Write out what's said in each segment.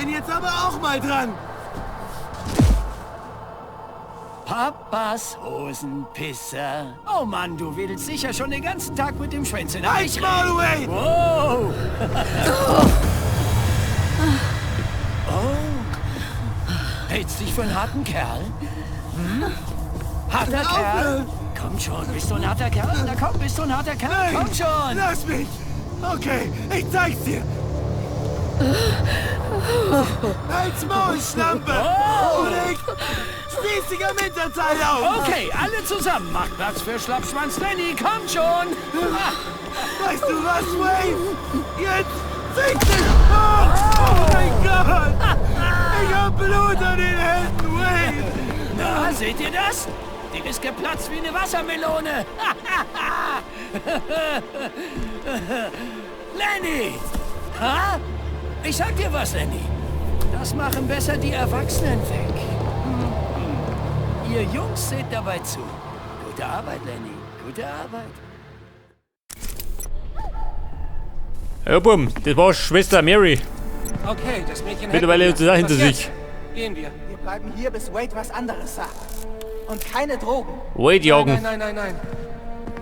bin jetzt aber auch mal dran. Papas Hosenpisser. Oh Mann, du wedelst sicher schon den ganzen Tag mit dem Schwänzchen. Halt's Maul, Wade! Wow! Oh. Hältst dich für einen harten Kerl? Hm? Harter Kerl? Komm schon, bist du ein harter Kerl? Na komm, bist du ein harter Kerl? Nein, komm schon! Lass mich! Okay, ich zeig's dir! Halt's Maul, Schlampe! Oder ich spieß dich am Hinterteil auf! Okay, alle zusammen. Macht Platz für Schlappschwanz Lenny, komm schon! Weißt du was, Wade? Jetzt fick dich! Oh mein Gott! Ich hab Blut an den Händen, Wade! Na, seht ihr das? Ding ist geplatzt wie eine Wassermelone. Lenny! Ha? Ich sag dir was, Lenny. Das machen besser die Erwachsenen weg. Ihr Jungs seht dabei zu. Gute Arbeit, Lenny. Gute Arbeit. Ja, Bumm, das war Schwester Mary. Okay, das Mädchen Mittlerweile hat sie da hinter sich. Gehen wir. Wir bleiben hier, bis Wade was anderes sagt. Und keine Drogen. Wade jagen. Nein.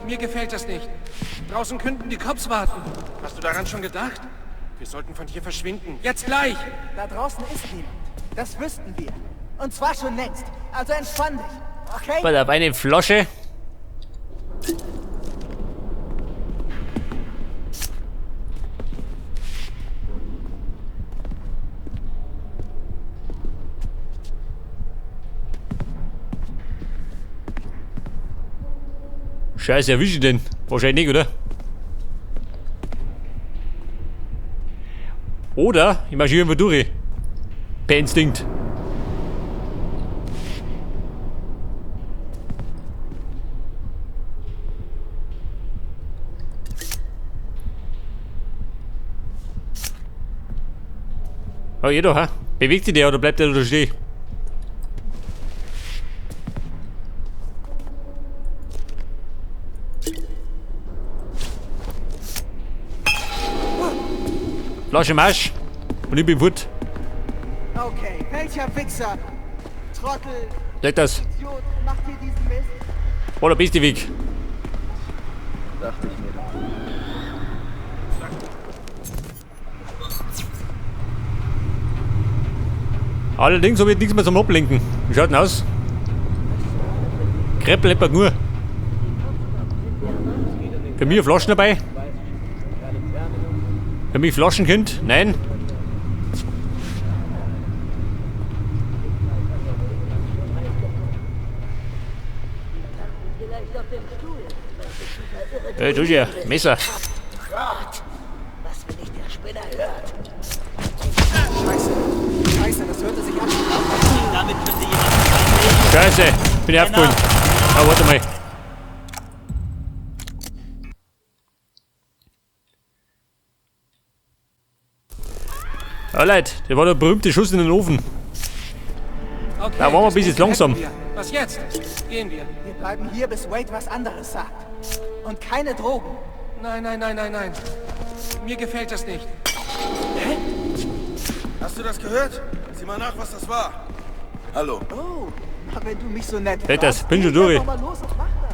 Mir gefällt das nicht. Draußen könnten die Cops warten. Hast du daran schon gedacht? Wir sollten von hier verschwinden. Jetzt gleich! Da draußen ist niemand. Das wüssten wir. Und zwar schon längst. Also entspann dich. Okay? Bei der eine Flasche. Scheiße, erwische ich den? Wahrscheinlich nicht, oder? Oder ich marschiere einfach durch. Per Instinkt. Oh, jeder, ha? Bewegt sich der oder bleibt der da stehen? Flasche Marsch. Und ich bin fort. Okay, welcher Wichser? Trottel, Sag das. Idiot, macht hier diesen Mist? Oder bist du weg? Dachte ich mir. Allerdings habe ich nichts mehr zum Ablenken. Wie schaut denn aus? Kreppel etwa nur. Für mich Flaschen dabei? Für mich Flaschenkind? Nein. Hey, du ja, Messer. Was will ich der Spinner hört? Scheiße, das hörte sich an. Damit könnte jemand... Scheiße, bin ich aufgeholt. Ah, warte mal. Ah, Leute, der war der berühmte Schuss in den Ofen. Okay, Da waren wir das ein bisschen Mädchen langsam. hätten wir. Was jetzt? Gehen wir. Wir bleiben hier, bis Wade was anderes sagt. Und keine Drogen. Nein. Mir gefällt das nicht. Hast du das gehört? Sieh mal nach, was das war. Hallo. Oh, na, wenn du mich so nett Halt das, fragst, bin schon geh durch. doch mal los und mach das.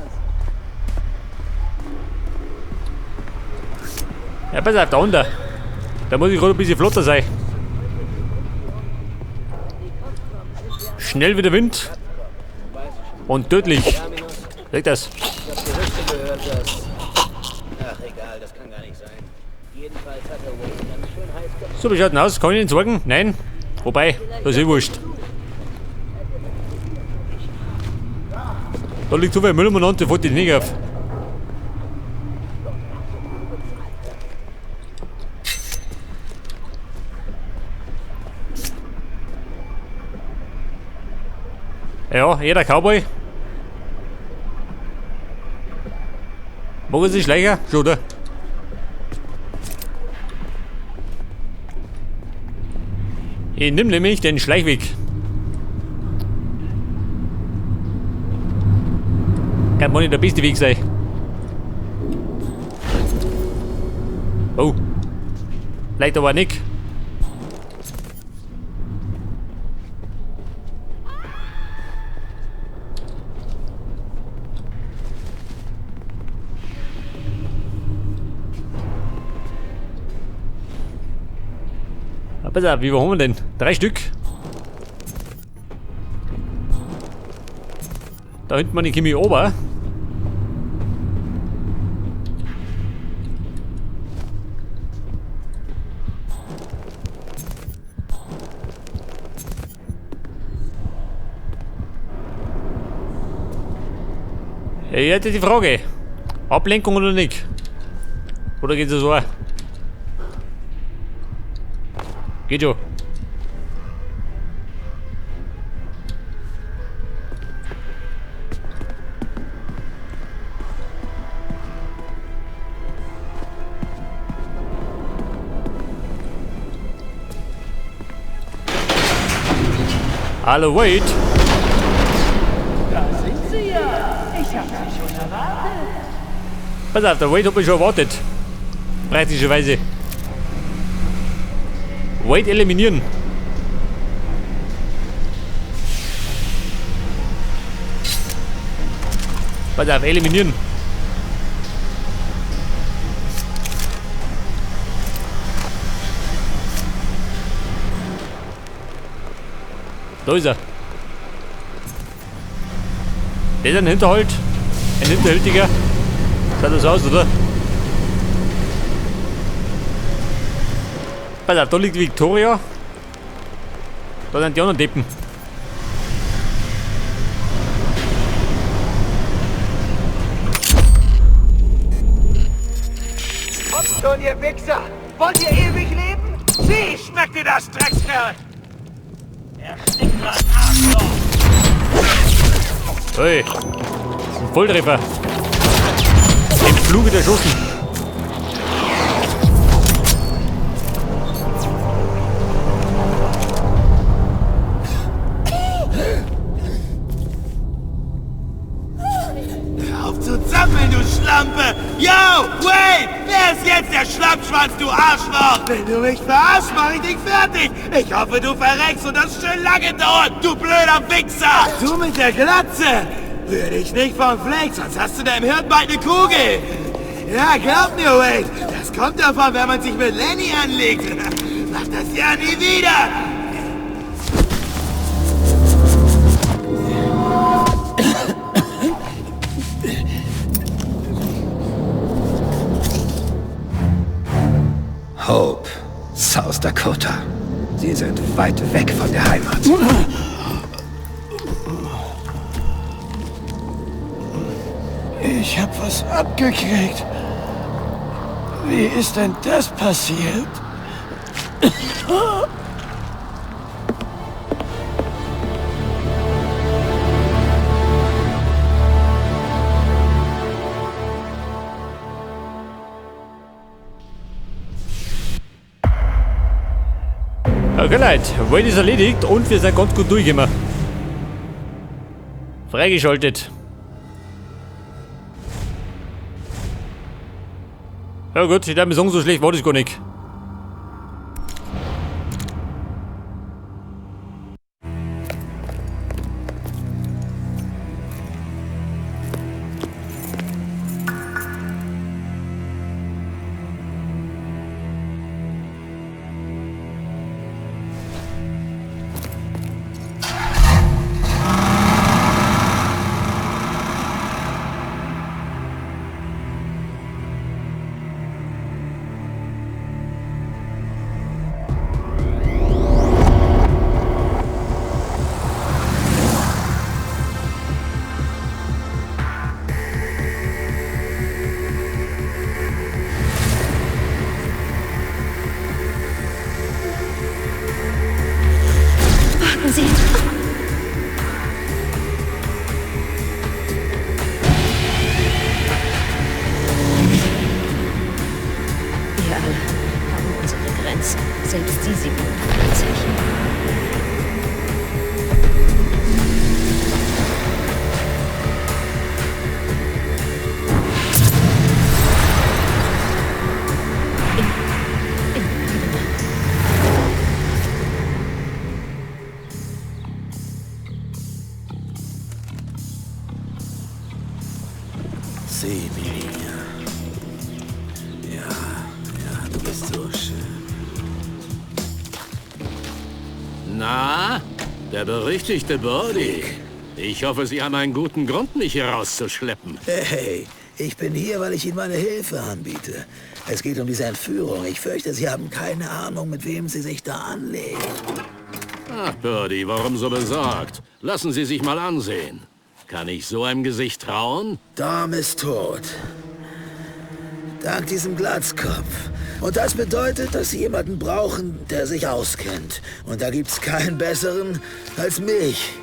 Ja, pass auf, da unten. Da muss ich gerade ein bisschen flotter sein. Schnell wie der Wind. Und tödlich. Sag das. Ich hab Gerüchte gehört, dass... Ach, egal, das kann gar nicht sein. Jedenfalls hat der Wade ganz schön heiß gemacht. So, wie schaut denn aus? Kann ich Ihnen sagen? Nein. Wobei, das ist eh wurscht. Da liegt so viel Müll umeinander, fällt dich nicht auf. Ja, jeder Cowboy. Machen Sie Schleicher? Schon, oder? Ich nehme nämlich den Schleichweg. Kann wohl nicht der beste Weg sein. Oh. Vielleicht aber nicht. Pass auf, wie viel haben wir denn? 3 Stück. Da hinten man die Kimi ober. Ich hätte die Frage. Ablenkung oder nicht? Oder geht es so? Geht schon. Hallo, wait. Da sind Sie ja. Ich habe Sie schon erwartet. Pass auf, der Wade hat mich schon erwartet. Praktischerweise. Wade eliminieren. Pass auf, eliminieren. Da ist er. Der ist ein Hinterhalt. Ein Hinterhältiger. Schaut das aus, oder? Pass auf, da liegt Victoria. Da sind die anderen Deppen. Kommt schon, ihr Wichser! Wollt ihr ewig leben? Sieh, schmeckt dir das, Dreckskerl! Hey, das ist ein Volltreffer. Im Fluge erschossen. Hör auf zu zappeln, du Schlampe! Yo, wait! Wer ist jetzt der Schlappschwanz, du Arschloch? Wenn du mich verarschst, mach ich dich fertig! Ich hoffe, du verreckst und das schön lange dauert, du blöder Wichser! Du mit der Glatze! Rühr dich nicht vom Fleck, sonst hast du da im Hirn bald eine Kugel! Ja, glaub mir, Wade, das kommt davon, wenn man sich mit Lenny anlegt. Mach das ja nie wieder! Hope, South Dakota. Sie sind weit weg von der Heimat. Ich hab was abgekriegt. Wie ist denn das passiert? Okay, Leute, Wade ist erledigt und wir sind ganz gut durchgekommen. Freigeschaltet. Ja gut, ich darf mir sagen, so schlecht war das gar nicht. Wir alle haben unsere Grenzen. Selbst sie beunruhigt sich. Semilia. Ja, du bist so schön. Na, der berüchtigte Birdie. Ich hoffe, Sie haben einen guten Grund, mich hier rauszuschleppen. Hey, ich bin hier, weil ich Ihnen meine Hilfe anbiete. Es geht um diese Entführung. Ich fürchte, Sie haben keine Ahnung, mit wem Sie sich da anlegen. Ach, Birdie, warum so besorgt? Lassen Sie sich mal ansehen. Kann ich so einem Gesicht trauen? Dom ist tot. Dank diesem Glatzkopf. Und das bedeutet, dass Sie jemanden brauchen, der sich auskennt. Und da gibt's keinen besseren als mich.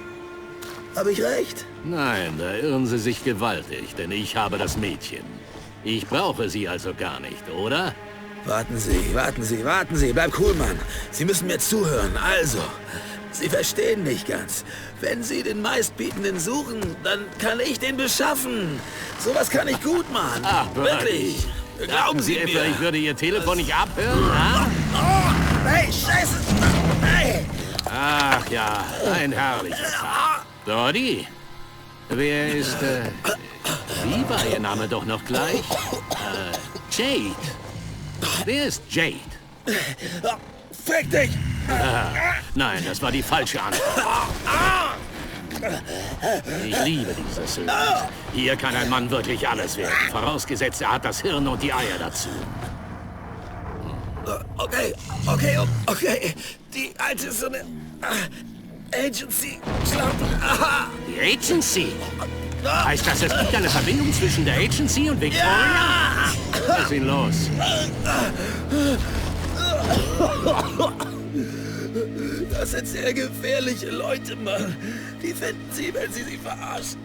Habe ich recht? Nein, da irren Sie sich gewaltig, denn ich habe das Mädchen. Ich brauche Sie also gar nicht, oder? Warten Sie, warten Sie, warten Sie. Bleib cool, Mann. Sie müssen mir zuhören. Also, Sie verstehen mich ganz. Wenn Sie den Meistbietenden suchen, dann kann ich den beschaffen. Sowas kann ich gut machen. Ach, wirklich. Glauben Sie etwa, ich würde Ihr Telefon nicht abhören? Ha? Oh, hey, Scheiße! Hey. Ach ja, ein herrlicher Fall. Birdie, wer ist, wie war Ihr Name doch noch gleich? Jade. Wer ist Jade? Fick dich! Nein, das war die falsche Antwort. Ich liebe dieses Land. Hier kann ein Mann wirklich alles werden. Vorausgesetzt, er hat das Hirn und die Eier dazu. Okay. Die alte ist so eine Agency-Schlampe. Die Agency? Heißt das, es gibt eine Verbindung zwischen der Agency und Victoria? Lass ihn los. Das sind sehr gefährliche Leute, Mann. Die finden Sie, wenn Sie sie verarschen.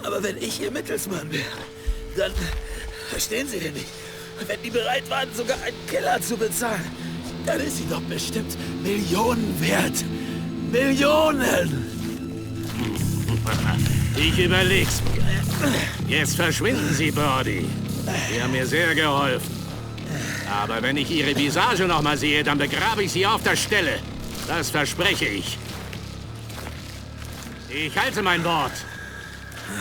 Aber wenn ich Ihr Mittelsmann wäre, dann... Verstehen Sie denn nicht? Wenn die bereit waren, sogar einen Killer zu bezahlen, dann ist sie doch bestimmt Millionen wert. Millionen! Ich überleg's mir. Jetzt verschwinden Sie, Birdie. Sie haben mir sehr geholfen. Aber wenn ich Ihre Visage noch mal sehe, dann begrabe ich Sie auf der Stelle. Das verspreche ich. Ich halte mein Wort.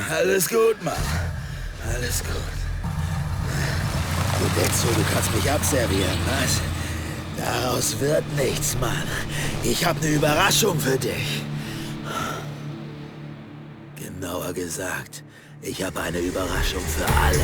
Alles gut, Mann. Alles gut. Du denkst so, du kannst mich abservieren, was? Daraus wird nichts, Mann. Ich habe eine Überraschung für dich. Genauer gesagt, ich habe eine Überraschung für alle.